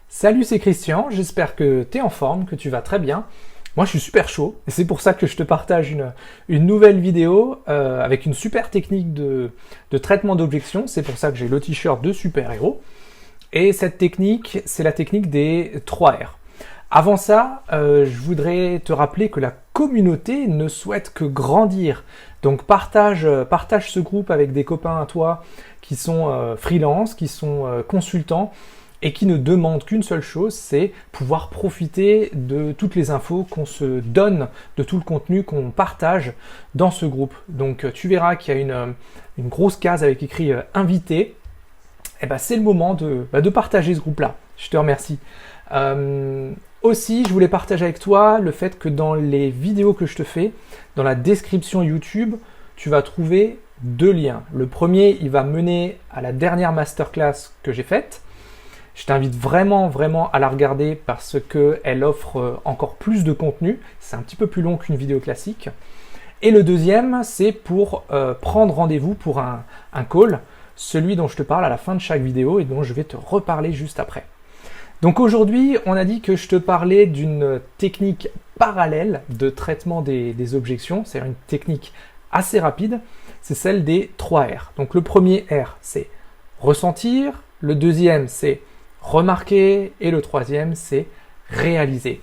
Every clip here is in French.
Salut, c'est Christian, j'espère que tu es en forme, que tu vas très bien. Moi je suis super chaud et c'est pour ça que je te partage une nouvelle vidéo avec une super technique de traitement d'objection. C'est pour ça que j'ai le t-shirt de super-héros. Et cette technique, c'est la technique des 3 R. Avant ça, je voudrais te rappeler que la communauté ne souhaite que grandir. Donc partage ce groupe avec des copains à toi qui sont freelance, qui sont consultants, et qui ne demande qu'une seule chose, c'est pouvoir profiter de toutes les infos qu'on se donne, de tout le contenu qu'on partage dans ce groupe. Donc tu verras qu'il y a une grosse case avec écrit invité. Et ben, c'est le moment de partager ce groupe-là. Je te remercie. Aussi, je voulais partager avec toi le fait que dans les vidéos que je te fais, dans la description YouTube, tu vas trouver 2 liens. Le premier, il va mener à la dernière masterclass que j'ai faite. Je t'invite vraiment à la regarder parce qu'elle offre encore plus de contenu. C'est un petit peu plus long qu'une vidéo classique. Et le deuxième, c'est pour prendre rendez-vous pour un call, celui dont je te parle à la fin de chaque vidéo et dont je vais te reparler juste après. Donc aujourd'hui, on a dit que je te parlais d'une technique parallèle de traitement des objections, c'est-à-dire une technique assez rapide, c'est celle des 3 R. Donc le premier R, c'est ressentir, le deuxième, c'est remarquer, et le troisième, c'est réaliser.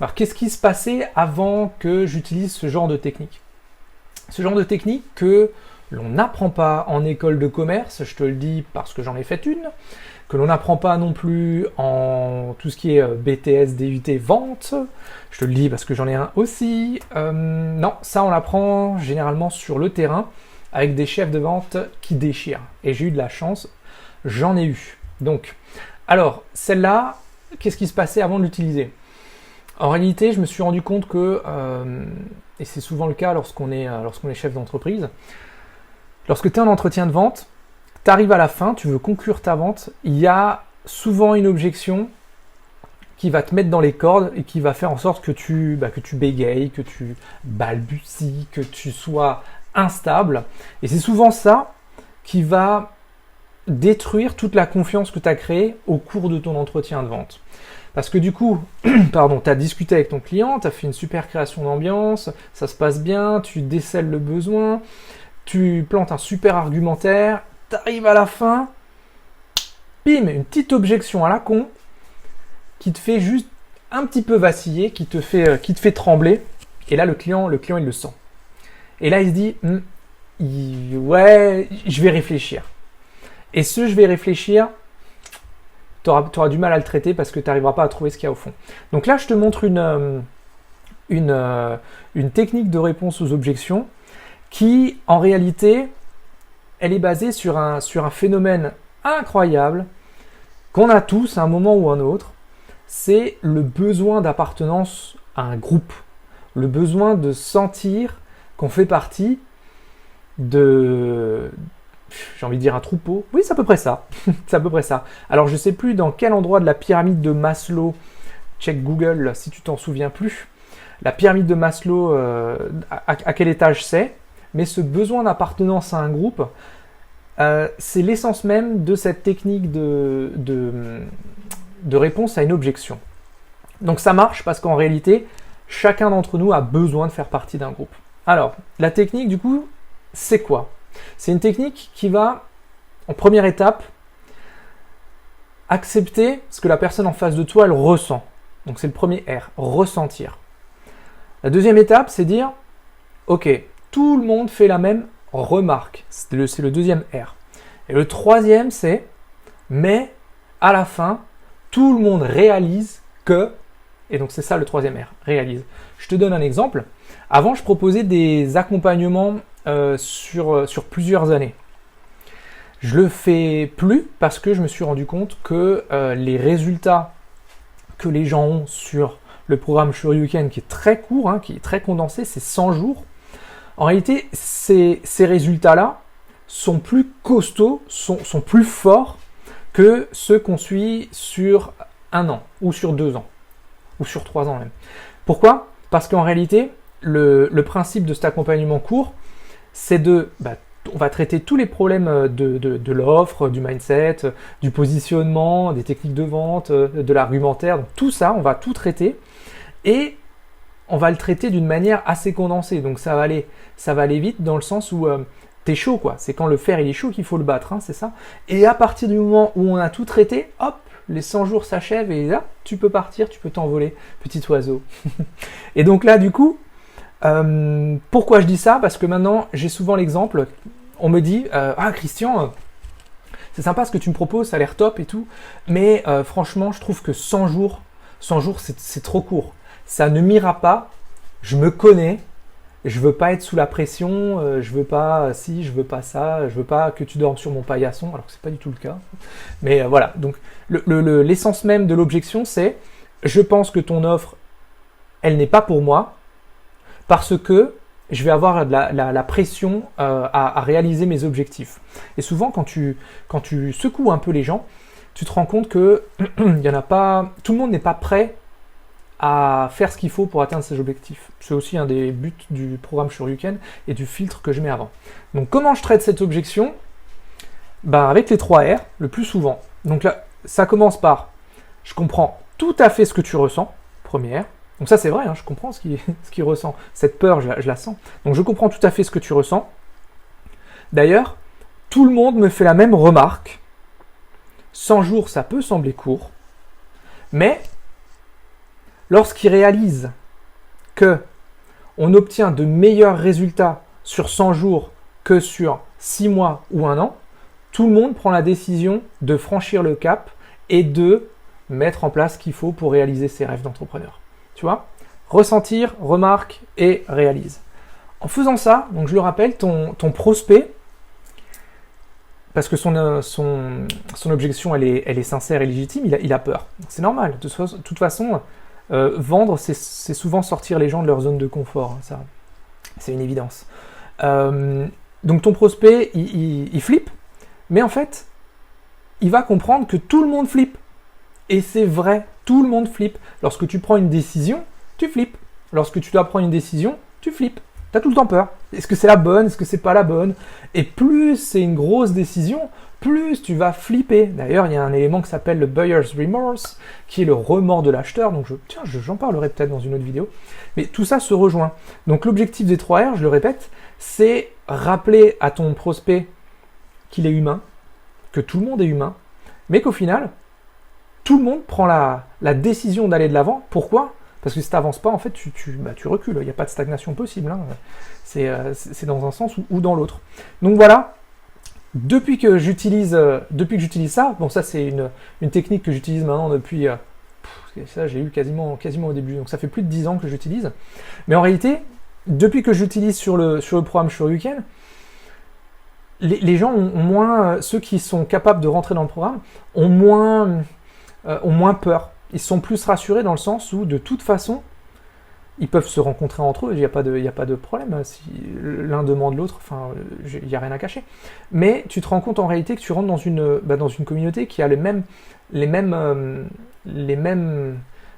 Alors, qu'est-ce qui se passait avant que j'utilise ce genre de technique? Ce genre de technique que l'on n'apprend pas en école de commerce, je te le dis parce que j'en ai fait une, que l'on n'apprend pas non plus en tout ce qui est BTS, DUT, vente, je te le dis parce que j'en ai un aussi. Non, ça on l'apprend généralement sur le terrain avec des chefs de vente qui déchirent. Et j'ai eu de la chance, j'en ai eu. Donc, alors, celle-là, qu'est-ce qui se passait avant de l'utiliser? En réalité, je me suis rendu compte que, et c'est souvent le cas lorsqu'on est chef d'entreprise, lorsque tu es en entretien de vente, tu arrives à la fin, tu veux conclure ta vente, il y a souvent une objection qui va te mettre dans les cordes et qui va faire en sorte que tu bégayes, que tu balbuties, que tu sois instable. Et c'est souvent ça qui va détruire toute la confiance que tu as créée au cours de ton entretien de vente. Parce que du coup, tu as discuté avec ton client, tu as fait une super création d'ambiance, ça se passe bien, tu décèles le besoin, tu plantes un super argumentaire, tu arrives à la fin, bim, une petite objection à la con qui te fait juste un petit peu vaciller, qui te fait trembler, et là le client il le sent. Et là il se dit, ouais, je vais réfléchir. Et je vais réfléchir, tu auras du mal à le traiter parce que tu n'arriveras pas à trouver ce qu'il y a au fond. Donc là, je te montre une technique de réponse aux objections qui, en réalité, elle est basée sur un phénomène incroyable qu'on a tous à un moment ou un autre. C'est le besoin d'appartenance à un groupe, le besoin de sentir qu'on fait partie j'ai envie de dire un troupeau. Oui, c'est à peu près ça. C'est à peu près ça. Alors, je ne sais plus dans quel endroit de la pyramide de Maslow, check Google si tu t'en souviens plus, la pyramide de Maslow, à quel étage c'est, mais ce besoin d'appartenance à un groupe, c'est l'essence même de cette technique de réponse à une objection. Donc, ça marche parce qu'en réalité, chacun d'entre nous a besoin de faire partie d'un groupe. Alors, la technique, du coup, c'est quoi? C'est une technique qui va, en première étape, accepter ce que la personne en face de toi, elle ressent. Donc c'est le premier R, ressentir. La deuxième étape, c'est dire, ok, tout le monde fait la même remarque. C'est le deuxième R. Et le troisième, c'est, mais à la fin, tout le monde réalise que, et donc c'est ça le troisième R, réalise. Je te donne un exemple. Avant, je proposais des accompagnements sur plusieurs années. Je le fais plus parce que je me suis rendu compte que les résultats que les gens ont sur le programme Shoryuken, qui est très court, qui est très condensé, c'est 100 jours. En réalité, ces résultats-là sont plus costauds, sont plus forts que ceux qu'on suit sur 1 an, ou sur 2 ans, ou sur 3 ans même. Pourquoi? Parce qu'en réalité, le principe de cet accompagnement court, c'est de on va traiter tous les problèmes de l'offre, du mindset, du positionnement, des techniques de vente, de l'argumentaire. Donc tout ça, on va tout traiter et on va le traiter d'une manière assez condensée. Donc ça va aller vite dans le sens où t'es chaud, quoi. C'est quand le fer il est chaud qu'il faut le battre, hein, c'est ça. Et à partir du moment où on a tout traité, hop, les 100 jours s'achèvent et là, tu peux partir, tu peux t'envoler, petit oiseau. Et donc là, du coup, pourquoi je dis ça? Parce que maintenant, j'ai souvent l'exemple, on me dit, ah Christian, c'est sympa ce que tu me proposes, ça a l'air top et tout, mais franchement, je trouve que 100 jours, c'est trop court. Ça ne m'ira pas, je me connais, je veux pas être sous la pression, je veux pas ci, je veux pas ça, je veux pas que tu dormes sur mon paillasson, alors que c'est pas du tout le cas. Mais voilà, donc l'essence même de l'objection, c'est je pense que ton offre, elle n'est pas pour moi, parce que je vais avoir la pression à réaliser mes objectifs. Et souvent, quand tu secoues un peu les gens, tu te rends compte que il y en a pas, tout le monde n'est pas prêt à faire ce qu'il faut pour atteindre ses objectifs. C'est aussi un des buts du programme Shoryuken et du filtre que je mets avant. Donc comment je traite cette objection? Ben, avec les 3 R, le plus souvent. Donc là, ça commence par je comprends tout à fait ce que tu ressens, première. Donc ça c'est vrai, hein, je comprends ce qu'il ressent. Cette peur, je la sens. Donc je comprends tout à fait ce que tu ressens. D'ailleurs, tout le monde me fait la même remarque. 100 jours, ça peut sembler court, mais lorsqu'ils réalisent que on obtient de meilleurs résultats sur 100 jours que sur 6 mois ou 1 an, tout le monde prend la décision de franchir le cap et de mettre en place ce qu'il faut pour réaliser ses rêves d'entrepreneur. Tu vois? Ressentir, remarque et réalise. En faisant ça, donc je le rappelle, ton prospect, parce que son objection elle est sincère et légitime, il a peur. C'est normal. De toute façon, vendre, c'est souvent sortir les gens de leur zone de confort. Hein, ça, c'est une évidence. Donc ton prospect, il flippe, mais en fait, il va comprendre que tout le monde flippe. Et c'est vrai, tout le monde flippe. Lorsque tu prends une décision, tu flippes. Lorsque tu dois prendre une décision, tu flippes. Tu as tout le temps peur. Est-ce que c'est la bonne? Est-ce que c'est pas la bonne? Et plus c'est une grosse décision, plus tu vas flipper. D'ailleurs, il y a un élément qui s'appelle le buyer's remorse, qui est le remords de l'acheteur. Donc j'en parlerai peut-être dans une autre vidéo. Mais tout ça se rejoint. Donc l'objectif des 3 R, je le répète, c'est rappeler à ton prospect qu'il est humain, que tout le monde est humain, mais qu'au final, tout le monde prend la décision d'aller de l'avant. Pourquoi? Parce que si tu n'avances pas, en fait, tu recules. Il n'y a pas de stagnation possible. Hein. C'est dans un sens ou dans l'autre. Donc voilà, depuis que j'utilise ça, bon ça c'est une technique que j'utilise maintenant depuis, ça j'ai eu quasiment au début, donc ça fait plus de 10 ans que j'utilise. Mais en réalité, depuis que j'utilise sur le programme Shoryuken, les gens ont moins, ceux qui sont capables de rentrer dans le programme, ont moins peur. Ils sont plus rassurés dans le sens où, de toute façon, ils peuvent se rencontrer entre eux, il n'y a pas de problème. Si l'un demande l'autre, enfin, il n'y a rien à cacher. Mais tu te rends compte en réalité que tu rentres dans une communauté qui a les mêmes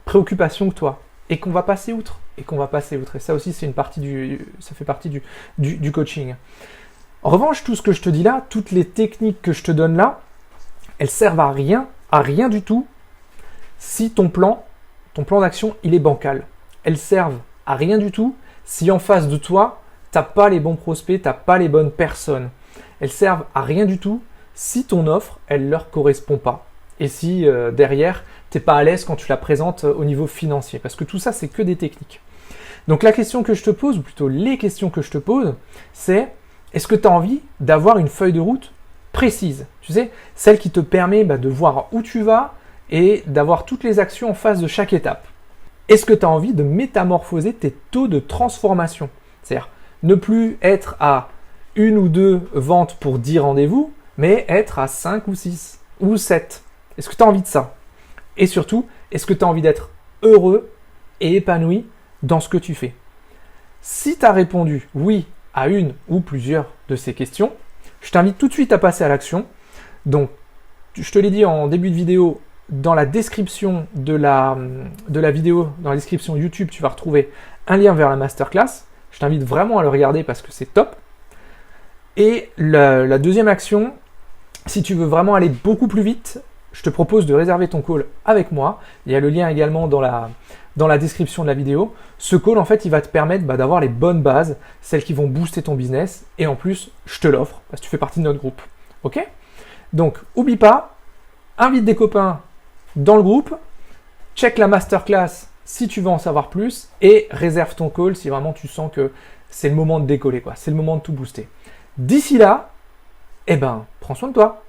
préoccupations que toi. Et qu'on va passer outre. Et ça aussi, ça fait partie du coaching. En revanche, tout ce que je te dis là, toutes les techniques que je te donne là, elles servent à rien du tout, si ton plan d'action, il est bancal. Elles servent à rien du tout si en face de toi, t'as pas les bons prospects, t'as pas les bonnes personnes. Elles servent à rien du tout si ton offre, elle leur correspond pas. Et si derrière, t'es pas à l'aise quand tu la présentes au niveau financier. Parce que tout ça, c'est que des techniques. Donc la question que je te pose, ou plutôt les questions que je te pose, c'est est-ce que tu as envie d'avoir une feuille de route précise? Tu sais, celle qui te permet de voir où tu vas et d'avoir toutes les actions en face de chaque étape. Est-ce que tu as envie de métamorphoser tes taux de transformation? C'est-à-dire ne plus être à 1 ou 2 ventes pour 10 rendez-vous, mais être à 5 ou 6 ou 7. Est-ce que tu as envie de ça? Et surtout, est-ce que tu as envie d'être heureux et épanoui dans ce que tu fais? Si tu as répondu oui à une ou plusieurs de ces questions, je t'invite tout de suite à passer à l'action. Donc, je te l'ai dit en début de vidéo, dans la description de la vidéo, dans la description YouTube, tu vas retrouver un lien vers la masterclass. Je t'invite vraiment à le regarder parce que c'est top. Et la deuxième action, si tu veux vraiment aller beaucoup plus vite, je te propose de réserver ton call avec moi. Il y a le lien également dans la description de la vidéo. Ce call, en fait, il va te permettre d'avoir les bonnes bases, celles qui vont booster ton business. Et en plus, je te l'offre parce que tu fais partie de notre groupe. Ok? Donc, oublie pas, invite des copains dans le groupe, check la masterclass si tu veux en savoir plus et réserve ton call si vraiment tu sens que c'est le moment de décoller, quoi. C'est le moment de tout booster. D'ici là, prends soin de toi.